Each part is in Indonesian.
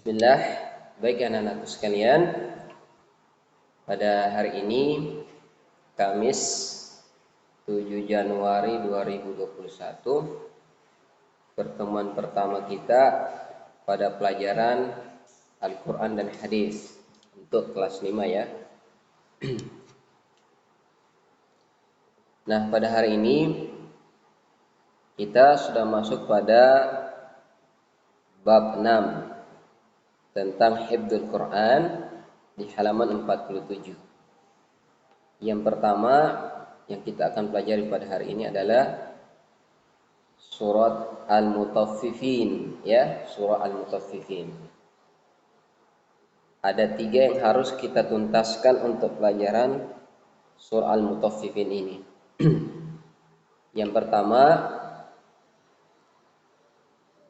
Bismillah, baik anak-anakku sekalian. Pada hari ini Kamis 7 Januari 2021, pertemuan pertama kita pada pelajaran Al-Quran dan Hadis untuk kelas 5 ya. Nah, pada hari ini kita sudah masuk pada bab 6 tentang hifdzul Quran di halaman 47. Yang pertama yang kita akan pelajari pada hari ini adalah surat Al-Mutaffifin ya, surah Al-Mutaffifin. Ada 3 yang harus kita tuntaskan untuk pelajaran surah Al-Mutaffifin ini. Yang pertama,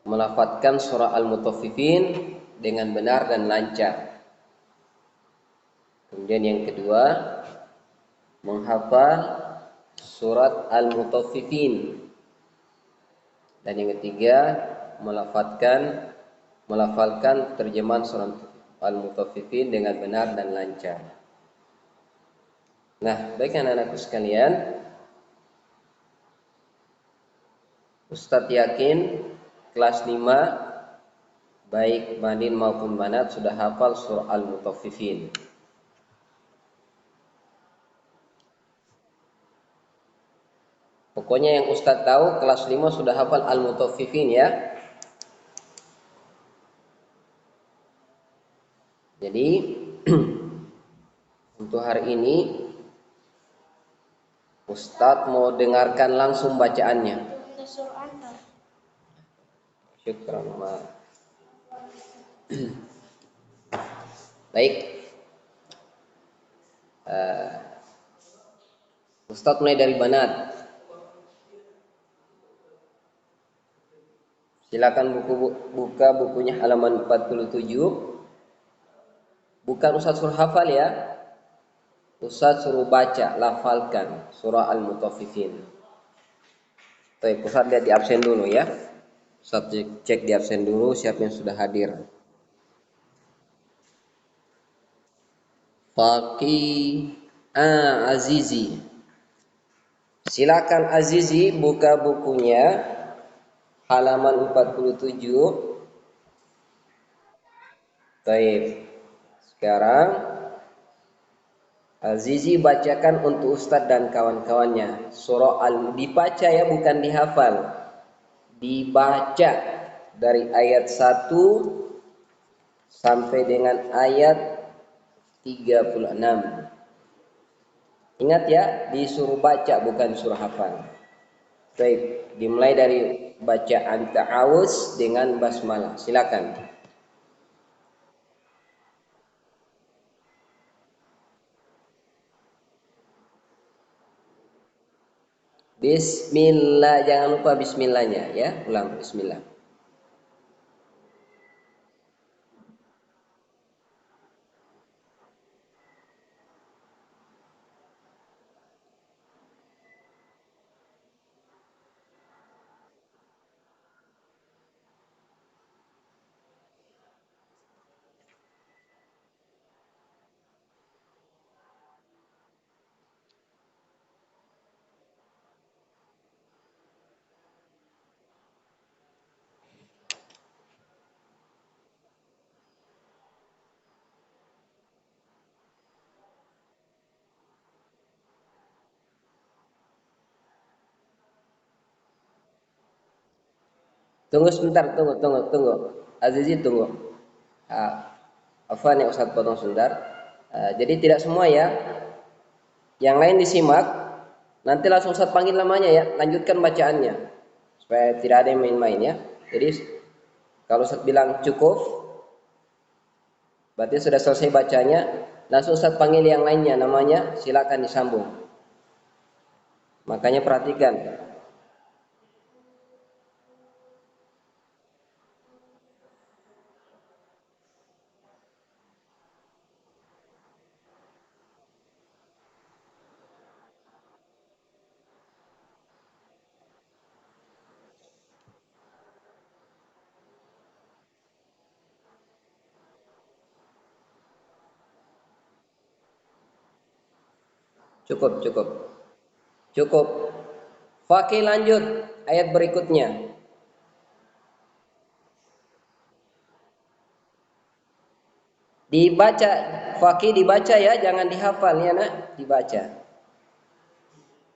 melafadzkan surah Al-Mutaffifin dengan benar dan lancar. Kemudian yang kedua, menghafal surat Al-Mutaffifin. Dan yang ketiga, melafalkan terjemahan surat Al-Mutaffifin dengan benar dan lancar. Nah, baik anak-anakku sekalian, Ustadz yakin kelas 5 baik Madin maupun Banat sudah hafal surah Al-Mutaffifin. Pokoknya yang Ustadz tahu kelas 5 sudah hafal Al-Mutaffifin ya. Jadi untuk hari ini Ustadz mau dengarkan langsung bacaannya. Syukran, Ma. Baik. Ustadz mulai dari Banat. Silakan buka bukunya halaman 47. Bukan Ustadz suruh hafal ya. Ustadz suruh baca, lafalkan surah Al-Mutaffifin. Baik, Ustadz lihat di absen dulu ya. Ustadz cek di absen dulu siapa yang sudah hadir. Faqih Azizi. Silakan Azizi buka bukunya halaman 47. Baik. Sekarang Azizi bacakan untuk Ustadz dan kawan-kawannya. Surah dibaca ya, bukan dihafal. Dibaca dari ayat 1 sampai dengan ayat 36. Ingat ya, disuruh baca bukan suruh hafal. Baik, dimulai dari bacaan ta'awuz dengan basmalah. Silakan. Bismillah, jangan lupa bismillahnya ya. Ulang bismillah. Tunggu sebentar, tunggu. Azizi tunggu. Afwan ya Ustaz, potong sebentar. Jadi tidak semua ya. Yang lain disimak. Nanti langsung Ustaz panggil namanya ya. Lanjutkan bacaannya. Supaya tidak ada yang main-main ya. Jadi kalau Ustaz bilang cukup, berarti sudah selesai bacanya. Langsung Ustaz panggil yang lainnya namanya. Silakan disambung. Makanya perhatikan. Cukup, cukup. Cukup. Fakih lanjut ayat berikutnya. Dibaca, fakih dibaca ya, jangan dihafal ya nak, dibaca.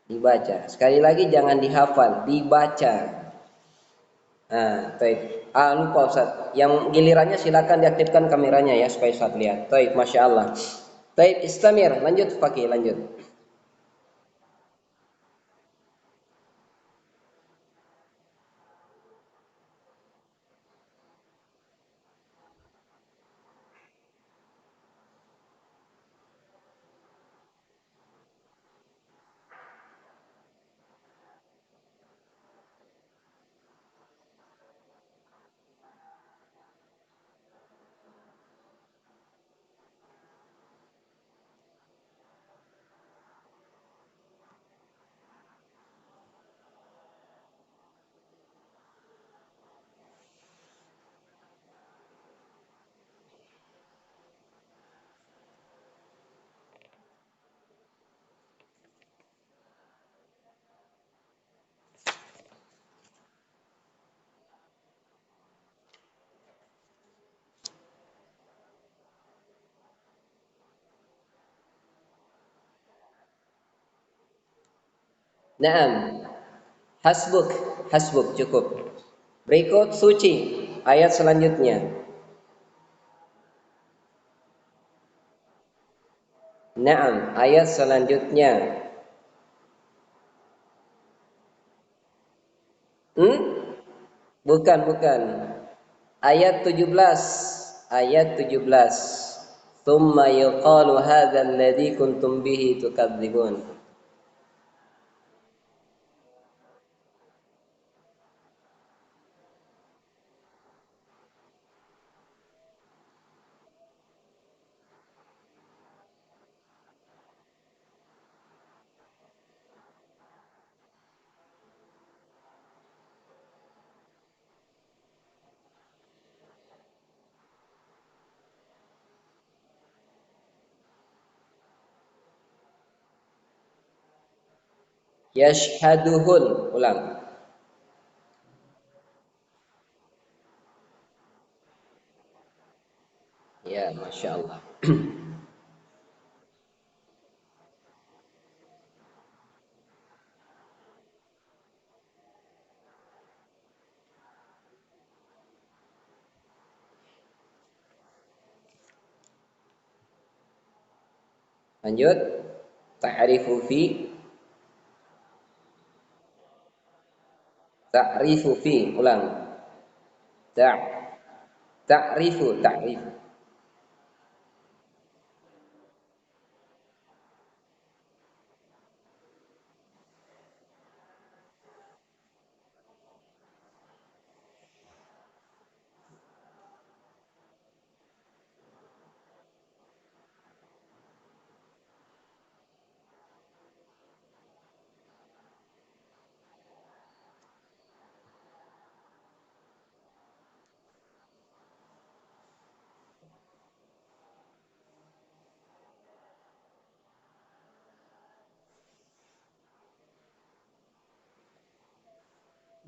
Dibaca. Sekali lagi jangan dihafal, dibaca. Nah, baik. Lupa Ustaz. Yang gilirannya silakan diaktifkan kameranya ya supaya Ustaz lihat. Baik, Masya Allah. Baik, istamir. Lanjut fakih, lanjut. Naam. Hasbuk, hasbuk cukup. Berikut suci. Ayat selanjutnya. Naam, ayat selanjutnya. Hmm? Bukan, bukan. Ayat 17. Ayat 17. Tsumma yuqalu hadzal ladzi kuntum bihi tukadzibun. Yashhaduhun. Ulang. Ya, Masya Allah. Lanjut. Ta'rifu fi. Ta'rifu fi. Ulang. Ta' ta'rifu, ta'rifu.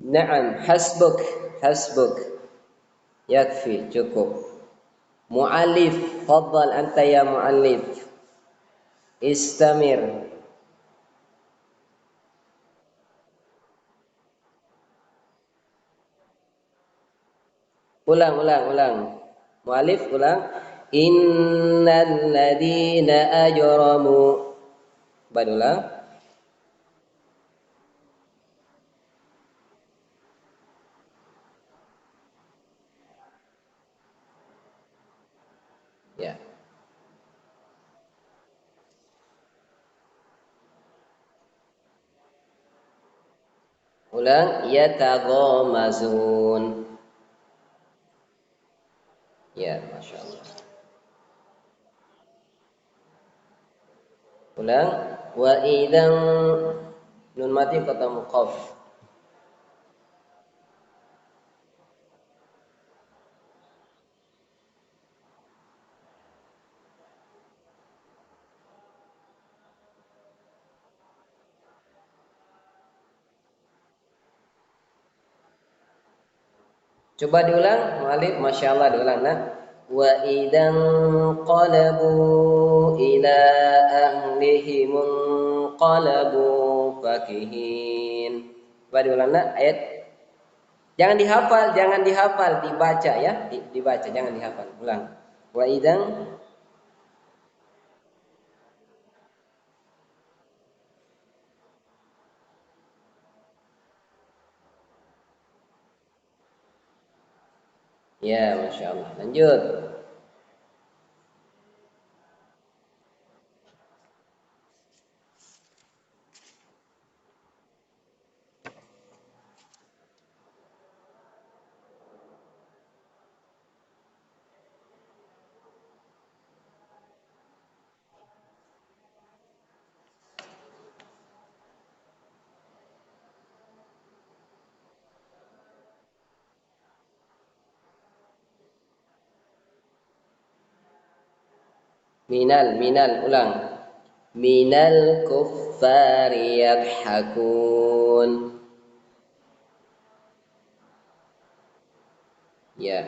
Naam, hasbuk, hasbuk. Yakfi, cukup. Mu'alif, faddal anta ya mu'alif. Istamir. Ulang, ulang, ulang. Mu'alif, ulang. Innal ladina ajramu. Barulah. Ya. Ulang. Yataghamazun. Ya, Masya Allah. Ulang. Wa idan nun mati kata muqaf. Coba diulang, mu'alif, masya Allah diulang. Nah, wa idan qalabu ila ahlihim qalabu fakihin. Coba diulang, nah, ayat. Jangan dihafal, jangan dihafal, dibaca ya, dibaca, jangan dihafal. Ulang. Wa idan, ya, masya Allah. Lanjut. Minal, ulang. Minal kuffari yadhakun. Ya,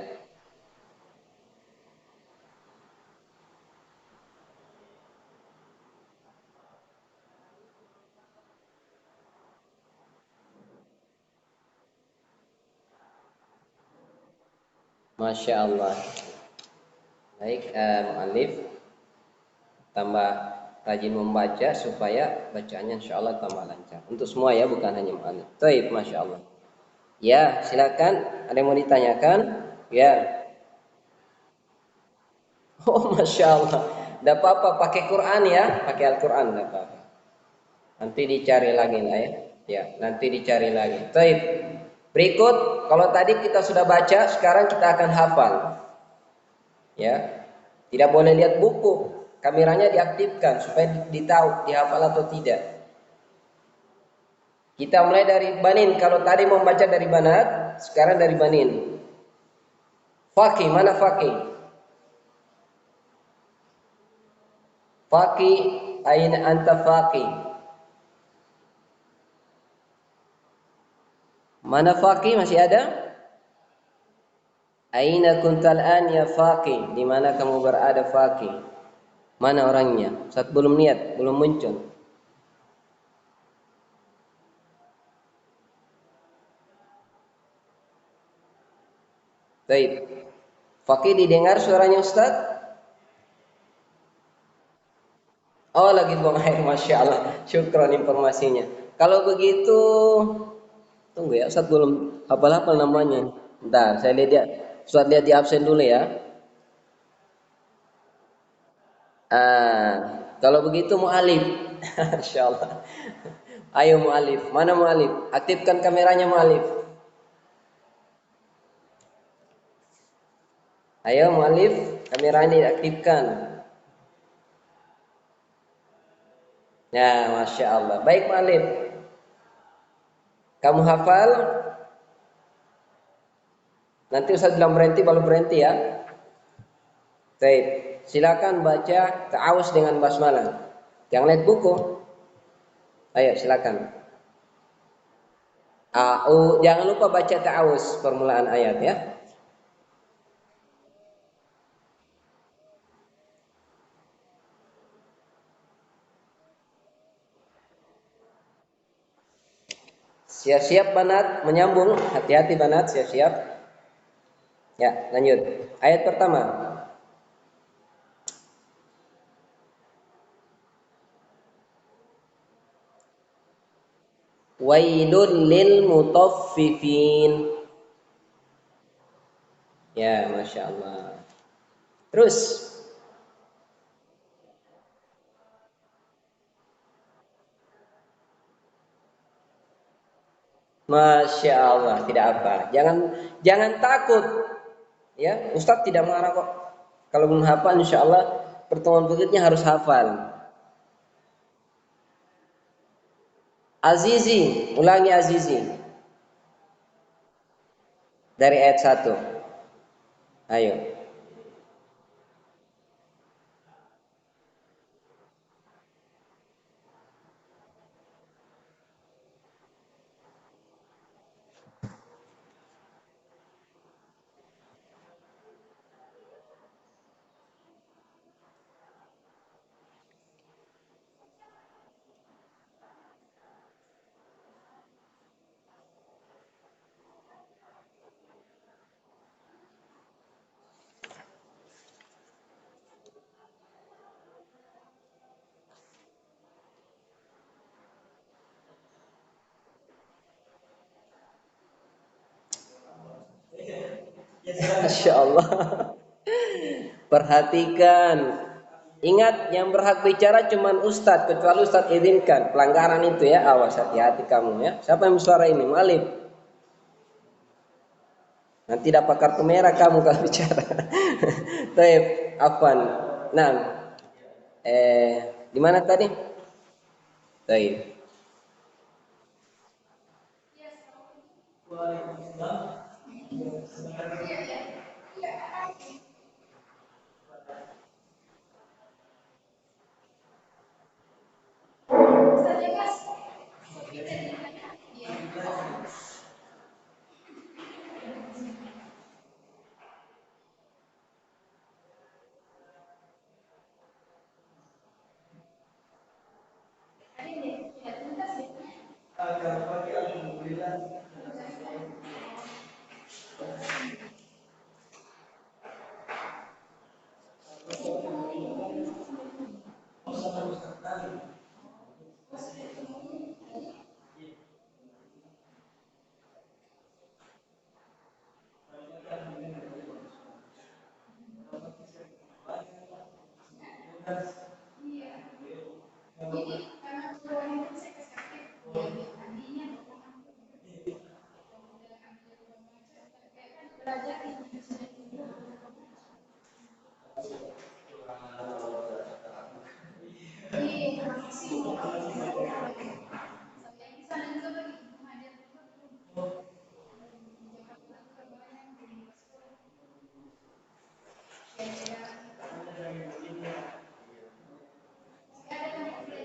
masya Allah. Baik, mu'alif tambah rajin membaca supaya bacaannya insya Allah tambah lancar. Untuk semua ya, bukan hanya mu'alif. Baik, masya Allah. Ya, silakan. Ada yang mau ditanyakan? Ya. Oh, masya Allah. Tidak apa-apa, pakai Quran ya, pakai Al-Quran, tidak apa-apa. Nanti dicari lagi lah ya. Ya, nanti dicari lagi. Baik. Berikut, kalau tadi kita sudah baca, sekarang kita akan hafal. Ya, tidak boleh lihat buku. Kameranya diaktifkan supaya ditahu dihafal atau tidak. Kita mulai dari banin. Kalau tadi membaca dari banat, sekarang dari banin. Faki, mana faki? Faki, aina anta faki? Mana faki, masih ada? Aina kuntal an ya faki? Di mana kamu berada faki? Mana orangnya? Saat belum niat, belum muncul. Baik. Faki didengar suaranya Ustaz? Oh, lagi buang air, masya Allah. Syukron informasinya. Kalau begitu, tunggu ya, Ustaz belum hafal-hafal namanya. Bentar, saya lihat ya. Ustaz lihat di absen dulu ya. Ah, kalau begitu mu'alif. Masya Allah. Ayo mu'alif. Mana mu'alif? Aktifkan kameranya mu'alif. Ayo mu'alif, kameranya diaktifkan. Ya, masya Allah. Baik mu'alif. Kamu hafal, nanti Ustaz bilang berhenti, baru berhenti ya. Baik, silakan baca ta'awuz dengan basmalah. Jangan lihat buku. Ayo silakan. Jangan lupa baca ta'awuz permulaan ayat ya. Siap-siap banat menyambung, hati-hati banat, siap-siap. Ya, lanjut. Ayat pertama. Wailul lil mutaffifin. Ya, masya Allah. Terus, masya Allah, tidak apa. Jangan takut. Ya, Ustadz tidak marah kok. Kalau belum hafal, insya Allah pertemuan berikutnya harus hafal. Azizi, ulangi Azizi dari ayat satu. Ayo. Masya Allah. Perhatikan. Ingat yang berhak bicara cuman ustadz, kecuali ustadz izinkan. Pelanggaran itu ya, awas hati-hati kamu ya. Siapa yang bersuara ini? Mu'allim. Nanti dapat kartu merah kamu kalau bicara. Taib, afwan. Nah, di mana tadi? Taib.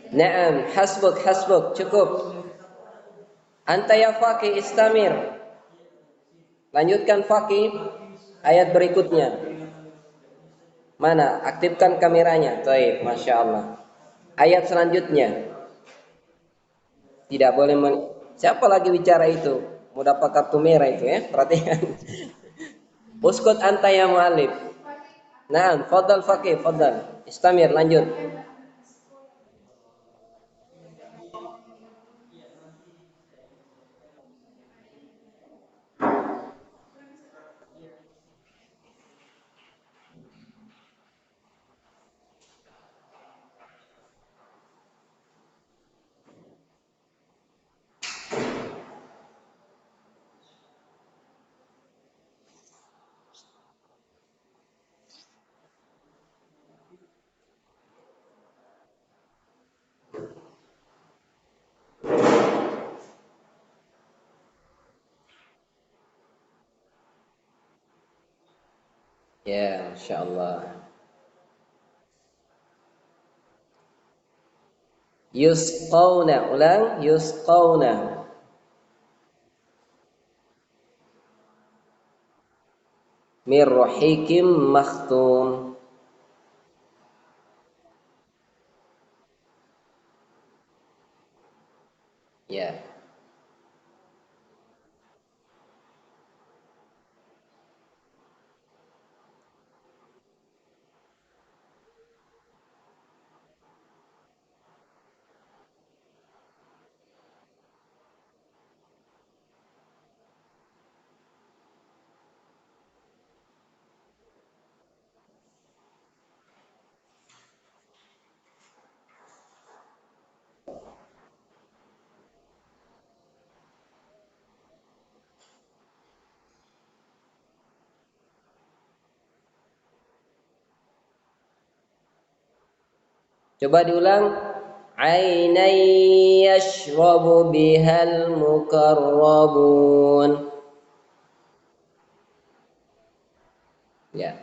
Naam, hasbuk, hasbuk, cukup. Anta ya Faqih istamir. Lanjutkan Faqih ayat berikutnya. Mana? Aktifkan kameranya. Baik, Masya Allah. Ayat selanjutnya. Tidak boleh siapa lagi bicara itu? Mau dapat kartu merah itu ya. Perhatikan. Uskut anta ya mu'alif. Nah, fadal Faqih, fadal. Istamir, lanjut. Ya, Masya Allah. Yusqawna, ulang. Yusqawna. Mir rahikim makhtum. Ya. Coba diulang. Ainai yashrabu bihal mukarrabun. Ya.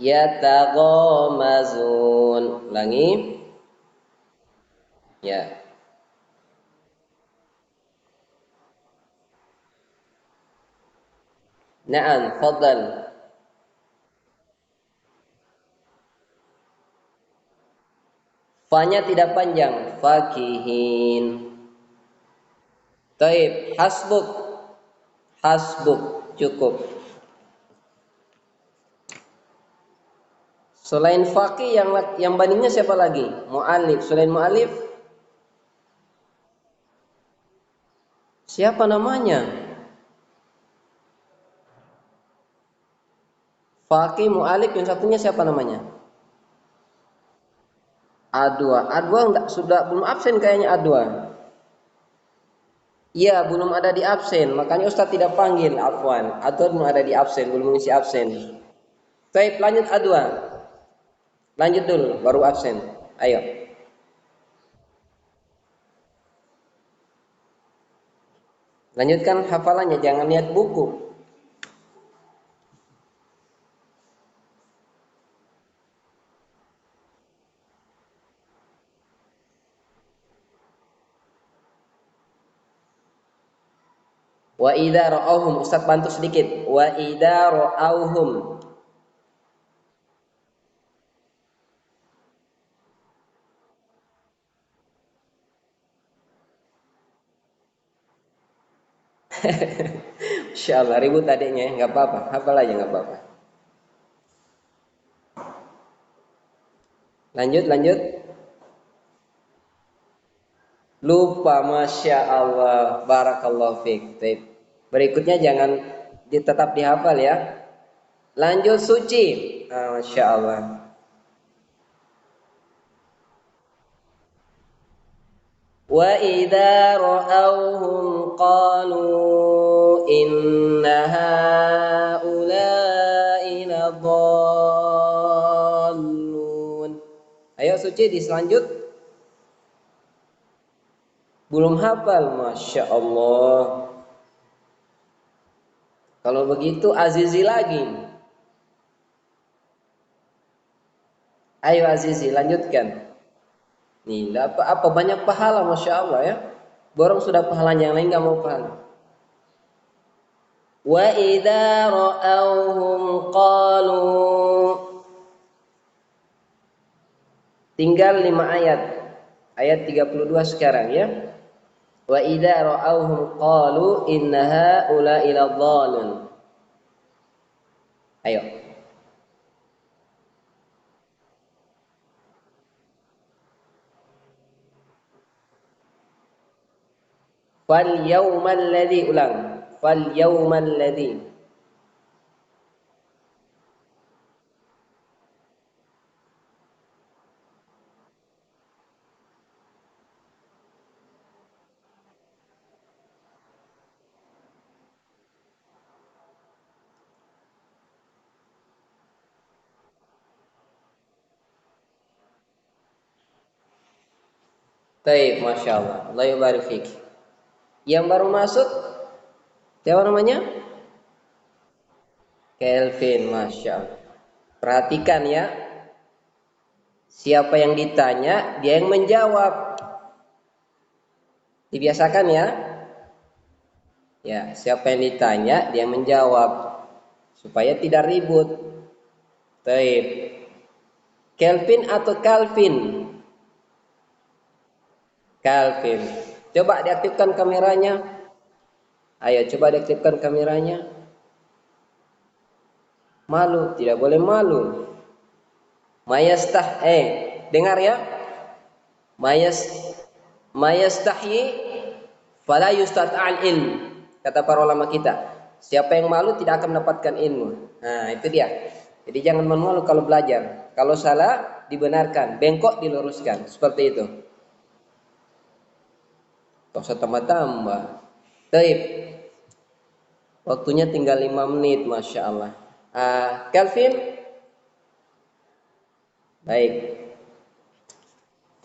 Yataghamazun. Ulangi. Ya. Naam, fadal. Fa-nya tidak panjang. Fakihin. Taib. Hasbuk. Hasbuk. Cukup. Selain faqih yang bandingnya siapa lagi? Mu'alif. Selain mu'alif siapa namanya? Faqih, mu'alif, yang satunya siapa namanya? Adwa. Adwa enggak, sudah belum absen kayaknya Adwa. Iya, belum ada di absen. Makanya Ustaz tidak panggil, afwan. Adwa belum ada di absen, belum mengisi absen. Baik, lanjut Adwa. Lanjut dulu, baru absen. Ayo. Lanjutkan hafalannya, jangan lihat buku. Wa idza ra'awhum, Ustaz bantu sedikit. Wa idza ra'awhum. Insyaallah ribut adiknya, enggak apa-apa. Hafal aja enggak apa-apa. Lanjut, lanjut. Lupa, masya Allah, barakallahu fiik. Baik. Berikutnya jangan tetap dihafal ya. Lanjut suci. Ah, masya Allah. Wa idza ra'awhum qalu inna haula'i ladallun. Ayo suci di selanjut. Belum hafal, masya Allah. Kalau begitu Azizi lagi. Ayo Azizi lanjutkan. Nih, apa banyak pahala, masya Allah ya. Borong sudah pahalanya, yang lain nggak mau pahala. Wa idza ra'awhum qalu. Tinggal 5 ayat. Ayat 32 sekarang ya. Wa idza ra'awhum qalu inna haula'i ladallun. Ayo. Fal yaumal ladzi, ulang. Fal yaumal ladzi. Baik, masya Allah. Allah yubarik fik. Yang baru masuk, siapa namanya? Kelvin, masya Allah. Perhatikan ya. Siapa yang ditanya, dia yang menjawab. Dibiasakan ya. Ya, siapa yang ditanya, dia yang menjawab. Supaya tidak ribut. Baik. Kelvin atau Calvin? Calvin. Coba diaktifkan kameranya. Ayo, coba diaktifkan kameranya. Malu, tidak boleh malu. Dengar ya. Mayastahyi fala yustata'al ilm. Kata para ulama kita. Siapa yang malu tidak akan mendapatkan ilmu. Nah, itu dia. Jadi jangan malu kalau belajar. Kalau salah dibenarkan, bengkok diluruskan. Seperti itu. Tak usah tambah-tambah. Baik. Waktunya tinggal 5 menit, masya Allah. Kelvin, baik.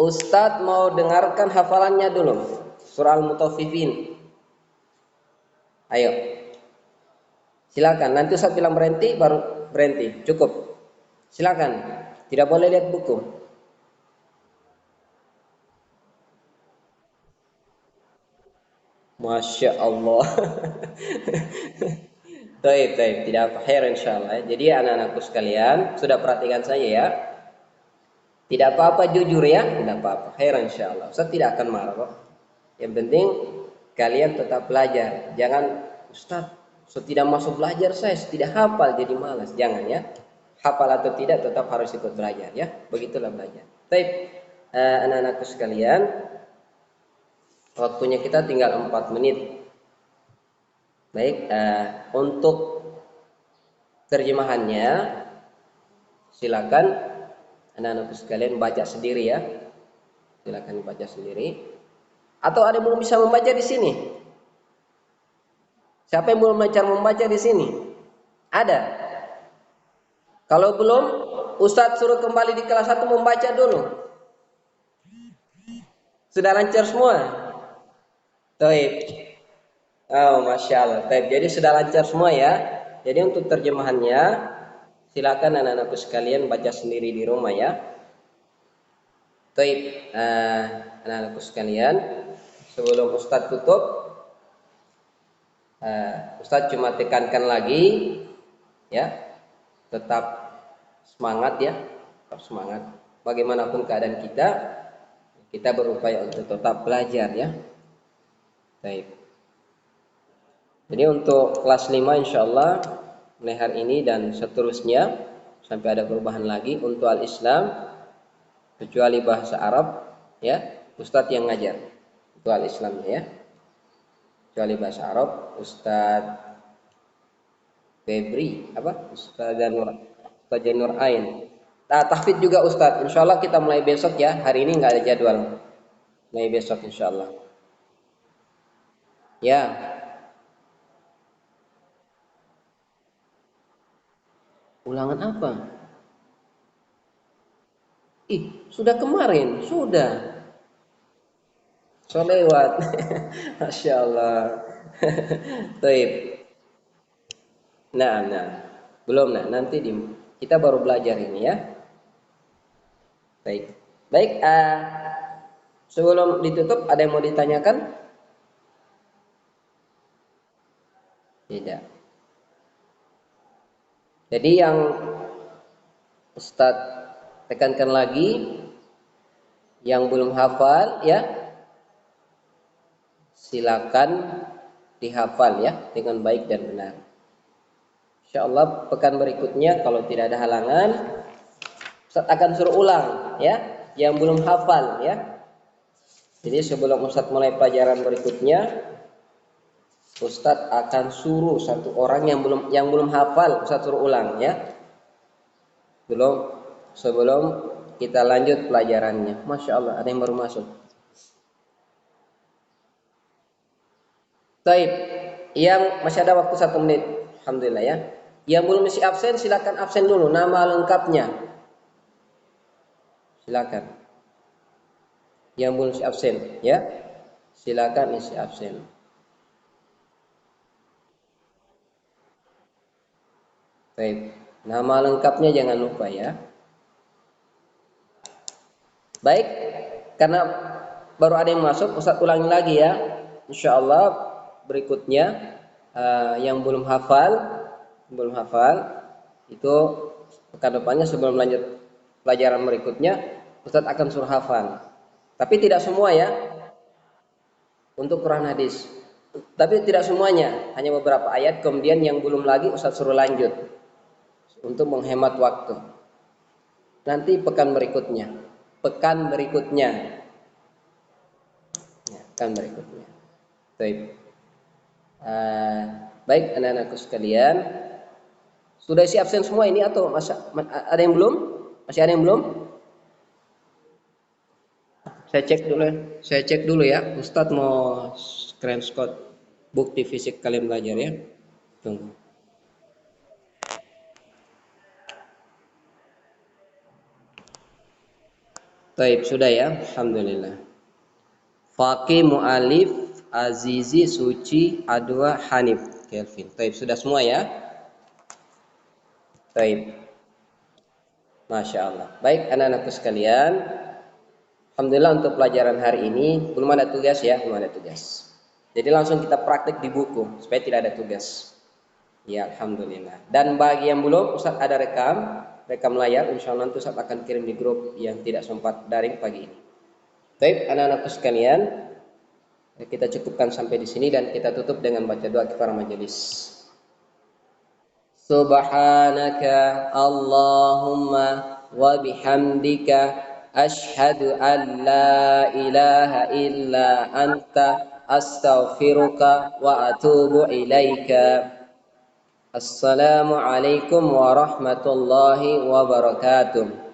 Ustadz mau dengarkan hafalannya dulu. Surah Al-Mutaffifin. Ayo. Silakan. Nanti Ustadz bilang berhenti, baru berhenti. Cukup. Silakan. Tidak boleh lihat buku. Masya Allah. Taib, taib. Tidak apa, khair insyaallah. Jadi anak-anakku sekalian, sudah perhatikan saya ya. Tidak apa-apa jujur ya, tidak apa-apa. Heran insyaallah. Ustaz tidak akan marah kok. Yang penting kalian tetap belajar. Jangan Ustaz, tidak masuk belajar saya tidak hafal jadi malas. Jangan ya. Hafal atau tidak tetap harus ikut belajar ya. Begitulah belajar. Baik, anak-anakku sekalian, waktunya kita tinggal 4 menit. Baik, untuk terjemahannya silakan anak-anakku sekalian baca sendiri ya. Silakan baca sendiri. Atau ada yang belum bisa membaca di sini? Siapa yang belum belajar membaca di sini? Ada. Kalau belum, Ustadz suruh kembali di kelas 1 membaca dulu. Sudah lancar semua? Taib. Oh, Masya Allah. Taib. Jadi sudah lancar semua ya. Jadi untuk terjemahannya, silakan anak-anakku sekalian baca sendiri di rumah ya. Taib. Anak-anakku sekalian, sebelum Ustadz tutup, Ustadz cuma tekankan lagi ya, tetap semangat ya, tetap semangat. Bagaimanapun keadaan kita berupaya untuk tetap belajar ya. Baik. Jadi untuk kelas 5 insyaallah mulai hari ini dan seterusnya sampai ada perubahan lagi untuk al-Islam kecuali bahasa Arab ya, Ustadz yang ngajar untuk al-Islam ya. Kecuali bahasa Arab, Ustadz Febri apa? Ustadz Nur Ain. Nah, tahfidz juga Ustadz. Insyaallah kita mulai besok ya. Hari ini nggak ada jadwal. Mulai besok insyaallah. Ya. Ulangan apa? Sudah kemarin, sudah. So lewat. Masya Allah. Taib. Nah. Belum nanti kita baru belajar ini ya. Baik. Baik, sebelum ditutup ada yang mau ditanyakan? Tidak. Jadi yang Ustadz tekankan lagi, yang belum hafal ya, silakan dihafal ya dengan baik dan benar. Insyaallah pekan berikutnya kalau tidak ada halangan, Ustadz akan suruh ulang ya, yang belum hafal ya. Jadi sebelum Ustadz mulai pelajaran berikutnya, Ustadz akan suruh satu orang yang belum hafal, Ustadz suruh ulang ya. Sebelum kita lanjut pelajarannya. Masya Allah, ada yang baru masuk. Taib, yang masih ada waktu 1 menit, alhamdulillah ya. Yang belum isi absen silakan absen dulu, nama lengkapnya. Silakan. Yang belum isi absen ya, silakan isi absen. Baik, nama lengkapnya jangan lupa ya. Baik, karena baru ada yang masuk, Ustadz ulangi lagi ya. Insyaallah berikutnya yang belum hafal itu pekan depannya sebelum lanjut pelajaran berikutnya Ustadz akan suruh hafal. Tapi tidak semua ya. Untuk Quran hadis. Tapi tidak semuanya, hanya beberapa ayat. Kemudian yang belum lagi Ustadz suruh lanjut untuk menghemat waktu. Nanti pekan berikutnya. Ya, pekan berikutnya. Baik. Baik anak-anakku sekalian, sudah isi absen semua ini atau ada yang belum? Masih ada yang belum? Saya cek dulu ya. Ustadz mau screenshot bukti fisik kalian belajar ya. Tunggu. Taib sudah ya, alhamdulillah. Faqih, Mu'alif, Azizi, Suci, Adwa, Hanif, Kelvin. Taib sudah semua ya. Taib. Masya Allah. Baik anak-anakku sekalian, alhamdulillah untuk pelajaran hari ini belum ada tugas ya, belum ada tugas. Jadi langsung kita praktik di buku supaya tidak ada tugas. Ya alhamdulillah. Dan bagi yang belum, Ustadz ada rekam rekam layar, insya Allah nanti Ustaz akan kirim di grup yang tidak sempat daring pagi ini. Baik, anak-anakku sekalian, kita cukupkan sampai di sini dan kita tutup dengan baca doa kifarah majelis. Subhanaka Allahumma wa bihamdika ashhadu an la ilaha illa anta astaghfiruka wa atubu ilaika. Assalamualaikum warahmatullahi wabarakatuh.